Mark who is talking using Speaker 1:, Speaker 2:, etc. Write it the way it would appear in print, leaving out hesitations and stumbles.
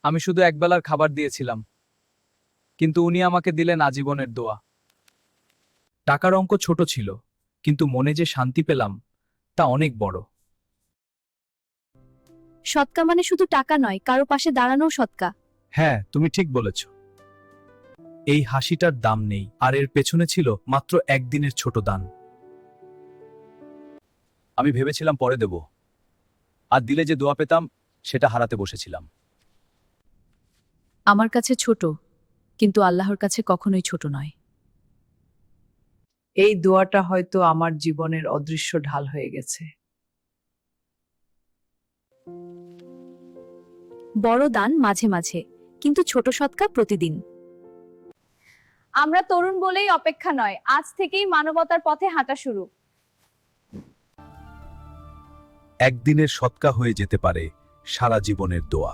Speaker 1: আমি শুধু একবেলার খাবার দিয়েছিলাম, কিন্তু উনি আমাকে দিলেন আজীবনের দোয়া। টাকার অঙ্ক ছোট ছিল, কিন্তু মনে যে শান্তি পেলাম তা অনেক বড়।
Speaker 2: সৎকা মানে শুধু টাকা নয়, কারো পাশে দাঁড়ানোও সৎকা।
Speaker 1: হ্যাঁ, তুমি ঠিক বলেছ। এই হাসিটার দাম নেই, আর এর পেছনে ছিল মাত্র একদিনের ছোট দান। আমি ভেবেছিলাম পরে দেব, আর দিলে যে দোয়া পেতাম সেটা হারাতে বসেছিলাম।
Speaker 2: আমার কাছে ছোট, কিন্তু আল্লাহর কাছে কখনোই ছোট নয়।
Speaker 3: এই দোয়াটা হয়তো আমার জীবনের অদৃশ্য ঢাল হয়ে গেছে।
Speaker 2: বড় দান মাঝে মাঝে, কিন্তু ছোট সৎকা প্রতিদিন।
Speaker 4: আমরা তরুণ বলেই অপেক্ষা নয়, আজ থেকেই মানবতার পথে হাঁটা শুরু।
Speaker 1: একদিনের সৎকা হয়ে যেতে পারে সারা জীবনের দোয়া।